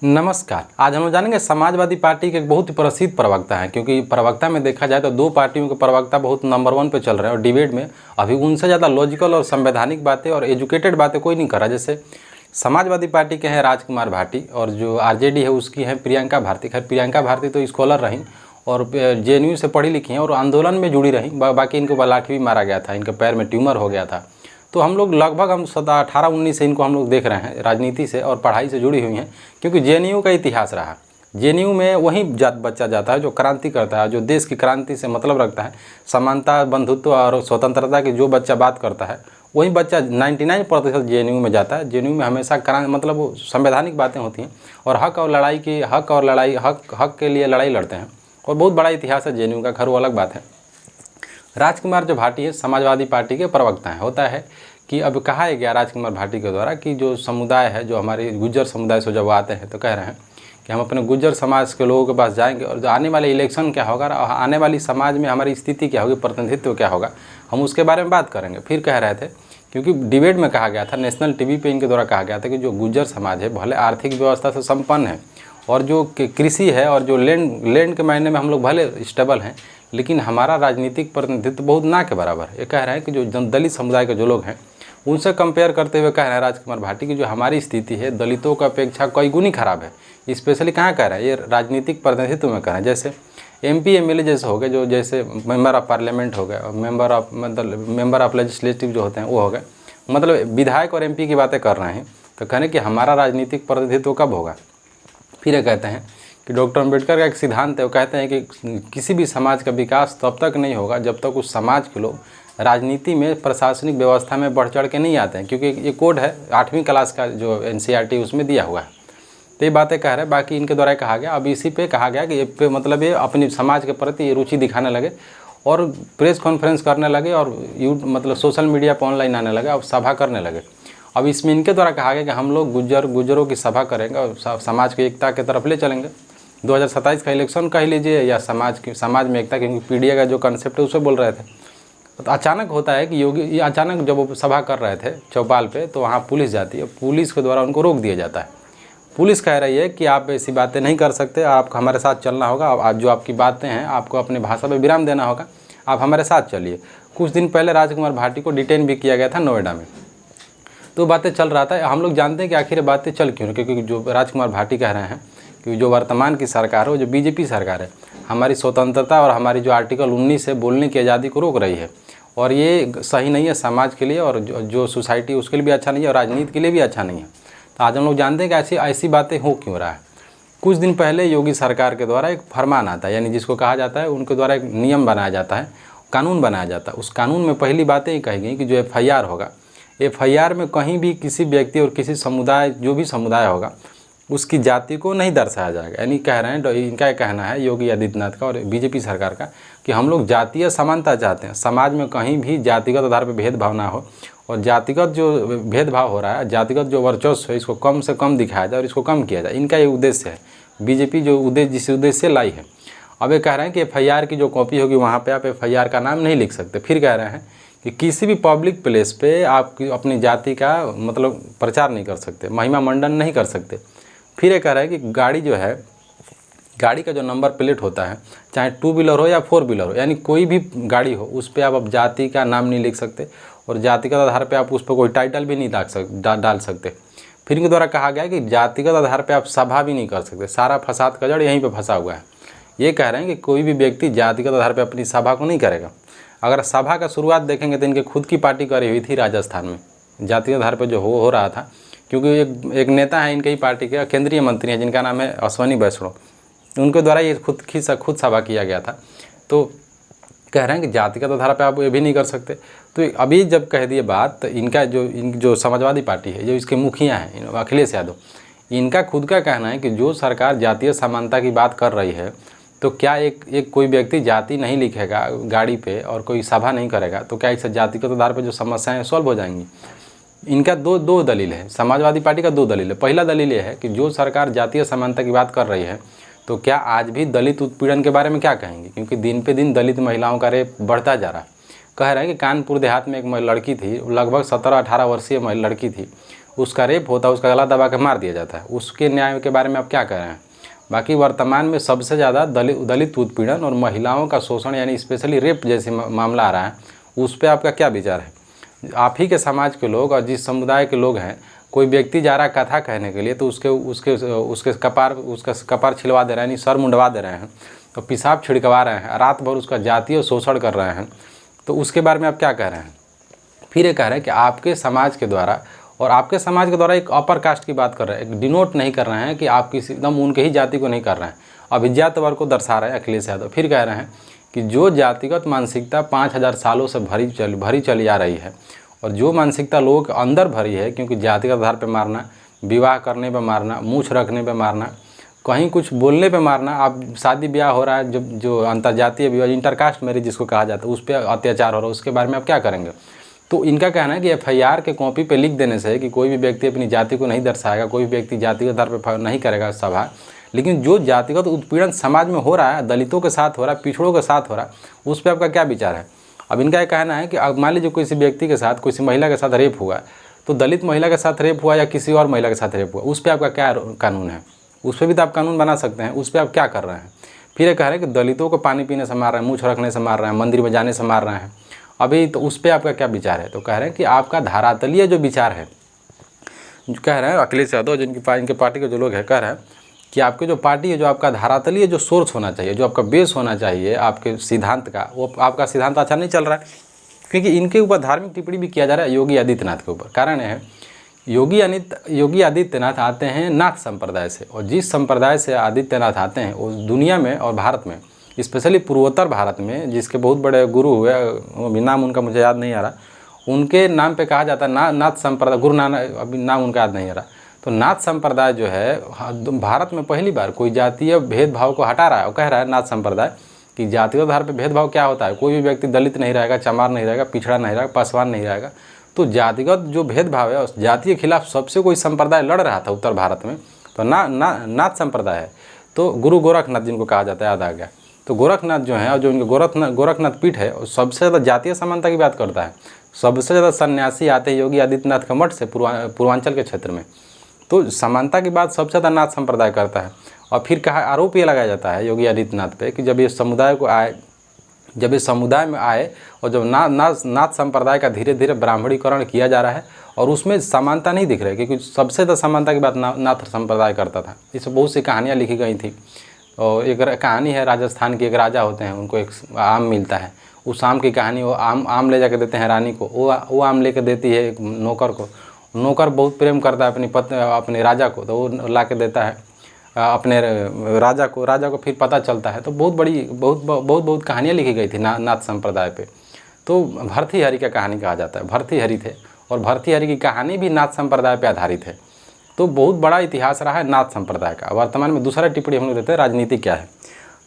नमस्कार। आज हम लोग जानेंगे समाजवादी पार्टी के एक बहुत ही प्रसिद्ध प्रवक्ता हैं, क्योंकि प्रवक्ता में देखा जाए तो दो पार्टियों के प्रवक्ता बहुत नंबर 1 पे चल रहे हैं और डिबेट में अभी उनसे ज़्यादा लॉजिकल और संवैधानिक बातें और एजुकेटेड बातें कोई नहीं कर रहा। जैसे समाजवादी पार्टी के हैं राजकुमार भाटी और जो आरजेडी है उसकी है प्रियंका भारती। खैर प्रियंका भारती तो स्कॉलर रहीं और जेएनयू से पढ़ी लिखी हैं और आंदोलन में जुड़ी रहीं। बाकी इनको लाठी भी मारा गया था, इनके पैर में ट्यूमर हो गया था। तो हम लोग लगभग हम 18-19 से इनको हम लोग देख रहे हैं, राजनीति से और पढ़ाई से जुड़ी हुई हैं, क्योंकि जेएनयू का इतिहास रहा। जेएनयू में वही बच्चा जाता है जो क्रांति करता है, जो देश की क्रांति से मतलब रखता है, समानता, बंधुत्व और स्वतंत्रता की जो बच्चा बात करता है वही बच्चा 99% जेएनयू में जाता है। जेएनयू में हमेशा मतलब वो संवैधानिक बातें होती हैं और हक के लिए लड़ाई लड़ते हैं और बहुत बड़ा इतिहास है जेएनयू का। खैर वो अलग बात है। राजकुमार जो भाटी है समाजवादी पार्टी के प्रवक्ता हैं। होता है कि अब कहा गया राजकुमार भाटी के द्वारा कि जो समुदाय है, जो हमारे गुज्जर समुदाय से जब आते हैं तो कह रहे हैं कि हम अपने गुज्जर समाज के लोगों के पास जाएंगे और जो आने वाले इलेक्शन क्या होगा, आने वाली समाज में हमारी स्थिति क्या होगी, प्रतिनिधित्व क्या होगा, हम उसके बारे में बात करेंगे। फिर कह रहे थे, क्योंकि डिबेट में कहा गया था, नेशनल टीवी पे इनके द्वारा कहा गया था कि जो गुज्जर समाज है भले आर्थिक व्यवस्था से संपन्न है और जो कृषि है और जो लैंड के मायने में हम लोग भले स्टेबल हैं, लेकिन हमारा राजनीतिक प्रतिनिधित्व बहुत ना के बराबर है। ये कह रहे हैं कि जो दलित समुदाय के जो लोग हैं उनसे कंपेयर करते हुए कह रहे हैं राजकुमार भाटी की जो हमारी स्थिति है दलितों की अपेक्षा कई गुनी खराब है। स्पेशली कहाँ कह रहे हैं, ये राजनीतिक प्रतिनिधित्व में कह रहे हैं। जैसे एमपी एमएलए जैसे हो गए, जो जैसे मेंबर ऑफ पार्लियामेंट हो गए और मेंबर ऑफ लेजिस्लेटिव जो होते हैं वो हो गए, मतलब विधायक और एमपी की बातें कर रहे हैं। तो कहने कि हमारा राजनीतिक प्रतिनिधित्व कब होगा। फिर ये कहते हैं कि डॉक्टर अम्बेडकर का एक सिद्धांत है, वो कहते हैं कि किसी भी समाज का विकास तब तक नहीं होगा जब तक उस समाज के लोग राजनीति में, प्रशासनिक व्यवस्था में बढ़ चढ़ के नहीं आते हैं, क्योंकि ये कोड है 8वीं क्लास का जो एनसीईआरटी उसमें दिया हुआ है। तो ये बातें कह रहे हैं। बाकी इनके द्वारा कहा गया, अब इसी पे कहा गया कि ये पे मतलब ये अपनी समाज के प्रति ये रुचि दिखाने लगे और प्रेस कॉन्फ्रेंस करने लगे और मतलब सोशल मीडिया पर ऑनलाइन आने लगे और सभा करने लगे। अब इसमें इनके द्वारा कहा गया कि हम लोग गुज्जरों की सभा करेंगे और समाज की एकता की तरफ ले चलेंगे। 2027 का इलेक्शन कह लीजिए या समाज में एकता, क्योंकि पीडीए का जो कंसेप्ट है उसे बोल रहे थे। तो अचानक होता है कि योगी अचानक जब वो सभा कर रहे थे चौपाल पे, तो वहाँ पुलिस जाती है, पुलिस के द्वारा उनको रोक दिया जाता है। पुलिस कह रही है कि आप ऐसी बातें नहीं कर सकते, आपको हमारे साथ चलना होगा, आज जो आपकी बातें हैं आपको अपने भाषा पर विराम देना होगा, आप हमारे साथ चलिए। कुछ दिन पहले राजकुमार भाटी को डिटेन भी किया गया था नोएडा में। तो बातें चल रहा था। हम लोग जानते हैं कि आखिर बातें चल क्यों, क्योंकि जो राजकुमार भाटी कह रहे हैं कि जो वर्तमान की सरकार है, वो जो बीजेपी सरकार है, हमारी स्वतंत्रता और हमारी जो आर्टिकल 19 है बोलने की आज़ादी को रोक रही है और ये सही नहीं है समाज के लिए और जो सोसाइटी उसके लिए भी अच्छा नहीं है और राजनीति के लिए भी अच्छा नहीं है। तो आज हम लोग जानते हैं कि ऐसी बातें हो क्यों रहा है। कुछ दिन पहले योगी सरकार के द्वारा एक फरमान आता है, यानी जिसको कहा जाता है उनके द्वारा एक नियम बनाया जाता है, कानून बनाया जाता है। उस कानून में पहली बातें ये कही गई कि जो FIR होगा, FIR में कहीं भी किसी व्यक्ति और किसी समुदाय, जो भी समुदाय होगा, उसकी जाति को नहीं दर्शाया जाएगा। यानी कह रहे हैं, इनका कहना है योगी आदित्यनाथ का और बीजेपी सरकार का, कि हम लोग जातीय समानता चाहते हैं, समाज में कहीं भी जातिगत आधार पर भेदभाव ना हो और जातिगत जो भेदभाव हो रहा है, जातिगत जो वर्चस्व है, इसको कम से कम दिखाया जाए और इसको कम किया जाए। इनका ये उद्देश्य है, बीजेपी जो उद्देश्य जिस उद्देश्य से लाई है। अब ये कह रहे हैं कि FIR की जो कॉपी होगी वहाँ पर आप FIR का नाम नहीं लिख सकते। फिर कह रहे हैं कि किसी भी पब्लिक प्लेस पे आप अपनी जाति का मतलब प्रचार नहीं कर सकते, महिमा मंडन नहीं कर सकते। फिर ये कह रहा है कि गाड़ी जो है, गाड़ी का जो नंबर प्लेट होता है, चाहे 2 व्हीलर हो या 4 व्हीलर हो, यानी कोई भी गाड़ी हो, उस पर आप जाति का नाम नहीं लिख सकते और जातिगत आधार पे आप उस पर कोई टाइटल भी नहीं डाल सकते। फिर इनके द्वारा कहा गया कि जातिगत आधार पे आप सभा भी नहीं कर सकते। सारा फसाद का जड़ यहीं पे फंसा हुआ है। ये कह रहे हैं कि कोई भी व्यक्ति जातिगत आधार पे अपनी सभा को नहीं करेगा। अगर सभा का शुरुआत देखेंगे तो इनके खुद की पार्टी करी हुई थी राजस्थान में, जातिगत आधार पर जो हो रहा था, क्योंकि एक नेता है इनके ही पार्टी के, केंद्रीय मंत्री हैं जिनका नाम है अश्विनी वैष्णव, उनके द्वारा ये खुद सभा किया गया था। तो कह रहे हैं कि जातिगत आधार पे आप ये भी नहीं कर सकते। तो अभी जब कह दिए बात, तो इनका जो समाजवादी पार्टी है, जो इसके मुखिया हैं अखिलेश यादव, इनका खुद का कहना है कि जो सरकार जातीय समानता की बात कर रही है, तो क्या एक कोई व्यक्ति जाति नहीं लिखेगा गाड़ी पे और कोई सभा नहीं करेगा, तो क्या इससे जातिगत आधार पर जो समस्याएँ सॉल्व हो जाएंगी। इनका दो दलील है, समाजवादी पार्टी का 2 दलील है। पहला दलील ये है कि जो सरकार जातीय समानता की बात कर रही है, तो क्या आज भी दलित उत्पीड़न के बारे में क्या कहेंगे, क्योंकि दिन पे दिन दलित महिलाओं का रेप बढ़ता जा रहा है। कह रहे हैं कि कानपुर देहात में एक लड़की थी, लगभग 17-18 वर्षीय लड़की थी, उसका रेप होता है, उसका गला दबा के मार दिया जाता है, उसके न्याय के बारे में आप क्या कह रहे हैं? बाकी वर्तमान में सबसे ज़्यादा दलित उत्पीड़न और महिलाओं का शोषण यानी स्पेशली रेप जैसे मामला आ रहा है, उस पर आपका क्या विचार है? आप ही के समाज के लोग और जिस समुदाय के लोग हैं, कोई व्यक्ति जा रहा है कथा कहने के लिए तो उसके कपार छिलवा दे रहे हैं, यानी सर मुंडवा दे रहे हैं, तो पेशाब छिड़कवा रहे हैं, रात भर उसका जातीय शोषण कर रहे हैं, तो उसके बारे में आप क्या कह रहे हैं? फिर ये कह रहे हैं कि आपके समाज के द्वारा, और आपके समाज के द्वारा एक अपर कास्ट की बात कर रहे हैं, एक डिनोट नहीं कर रहे हैं कि आप किसी एकदम उनके ही जाति को नहीं कर रहे हैं, अभिजात वर्ग को दर्शा रहे हैं अखिलेश यादव। फिर कह रहे हैं कि जो जातिगत मानसिकता 5000 सालों से भरी चली आ रही है, और जो मानसिकता लोगों के अंदर भरी है, क्योंकि जातिगत आधार पर मारना, विवाह करने पर मारना, मूछ रखने पर मारना, कहीं कुछ बोलने पे मारना, आप शादी ब्याह हो रहा है जो अंतर्जातीय विवाह इंटरकास्ट मैरिज जिसको कहा जाता है, उस पर अत्याचार हो रहा है, उसके बारे में आप क्या करेंगे? तो इनका कहना है कि FIR के कॉपी पे लिख देने से कि कोई भी व्यक्ति अपनी जाति को नहीं दर्शाएगा, कोई भी व्यक्ति जातिगत आधार पर नहीं करेगा सभा, लेकिन जो जातिगत उत्पीड़न समाज में हो रहा है, दलितों के साथ हो रहा है, पिछड़ों के साथ हो रहा है, उस पर आपका क्या विचार है? अब इनका ये कहना है कि अब मान लीजिए किसी व्यक्ति के साथ, किसी महिला के साथ रेप हुआ, तो दलित महिला के साथ रेप हुआ या किसी और महिला के साथ रेप हुआ, उस पर आपका क्या कानून है? उस पर भी तो आप कानून बना सकते हैं, उस पर आप क्या कर रहे हैं? फिर ये कह रहे हैं कि दलितों को पानी पीने से मार रहे हैं, मूछ रखने से मार रहे हैं, मंदिर में जाने से मार रहे हैं अभी, तो उस पर आपका क्या विचार है? तो कह रहे हैं कि आपका धरातलीय जो विचार है, जो कह रहे हैं अखिलेश यादव, इनके पार्टी के जो लोग हैं, कह रहे हैं कि आपके जो पार्टी है, जो आपका धरातलीय जो सोर्स होना चाहिए, जो आपका बेस होना चाहिए आपके सिद्धांत का, वो आपका सिद्धांत अच्छा नहीं चल रहा है, क्योंकि इनके ऊपर धार्मिक टिप्पणी भी किया जा रहा है योगी आदित्यनाथ के ऊपर। कारण है योगी आदित्यनाथ आते हैं नाथ संप्रदाय से, और जिस संप्रदाय से आदित्यनाथ आते हैं वो दुनिया में और भारत में, स्पेशली पूर्वोत्तर भारत में, जिसके बहुत बड़े गुरु हुए, अभी नाम उनका मुझे याद नहीं आ रहा, उनके नाम पे कहा जाता है नाथ संप्रदाय, गुरु नानक, अभी नाम उनका याद नहीं आ रहा। तो नाथ संप्रदाय जो है भारत में पहली बार कोई जातीय भेदभाव को हटा रहा है, और कह रहा है नाथ संप्रदाय कि जातीय आधार पर भेदभाव क्या होता है, कोई भी व्यक्ति दलित नहीं रहेगा, चमार नहीं रहेगा, पिछड़ा नहीं रहेगा, पासवान नहीं रहेगा। तो जातिगत जो भेदभाव है उस जाति के खिलाफ सबसे कोई संप्रदाय लड़ रहा था उत्तर भारत में, तो नाथ संप्रदाय है। तो गुरु गोरखनाथ जिनको कहा जाता है, याद आ गया, तो गोरखनाथ जो है, और जो उनके गोरखनाथ पीठ है, सबसे ज़्यादा जातीय समानता की बात करता है। सबसे ज़्यादा सन्यासी आते हैं योगी आदित्यनाथ के मठ से पूर्वांचल के क्षेत्र में, तो समानता की बात सबसे ज़्यादा नाथ संप्रदाय करता है। और फिर कहा, आरोप ये लगाया जाता है योगी आदित्यनाथ पे कि जब ये समुदाय में आए और जब नाथ संप्रदाय का धीरे धीरे ब्राह्मणीकरण किया जा रहा है, और उसमें समानता नहीं दिख रही, क्योंकि सबसे ज़्यादा समानता की बात नाथ संप्रदाय करता था। इसमें बहुत सी कहानियाँ लिखी गई थी, और एक कहानी है राजस्थान की, एक राजा होते हैं, उनको एक आम मिलता है, उस आम की कहानी, वो आम ले जाके देते हैं रानी को, वो आम लेके देती है एक नौकर को, नौकर बहुत प्रेम करता है अपने राजा को, तो वो ला के देता है अपने राजा को फिर पता चलता है। तो बहुत कहानियाँ लिखी गई थी नाथ संप्रदाय पे। तो भर्तृहरि का कहानी कहा जाता है, भर्तृहरि थे, और भर्तृहरि की कहानी भी नाथ संप्रदाय पे आधारित है। तो बहुत बड़ा इतिहास रहा है नाथ संप्रदाय का। वर्तमान में दूसरा टिप्पणी हम लोग देते हैं, राजनीति क्या है।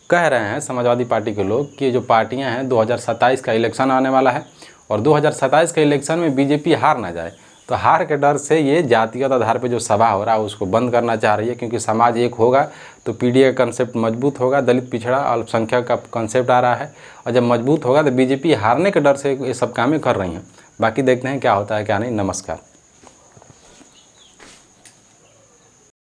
कह रहे हैं समाजवादी पार्टी के लोग कि जो पार्टियाँ हैं, 2027 का इलेक्शन आने वाला है, और 2027 के इलेक्शन में बीजेपी हार ना जाए, तो हार के डर से ये जातिगत आधार पे जो सभा हो रहा है उसको बंद करना चाह रही है, क्योंकि समाज एक होगा तो पीडीए का कंसेप्ट मजबूत होगा, दलित पिछड़ा अल्पसंख्यक का कंसेप्ट आ रहा है, और जब मजबूत होगा तो बीजेपी हारने के डर से ये सब कामें कर रही हैं। बाकी देखते हैं क्या होता है क्या नहीं। नमस्कार।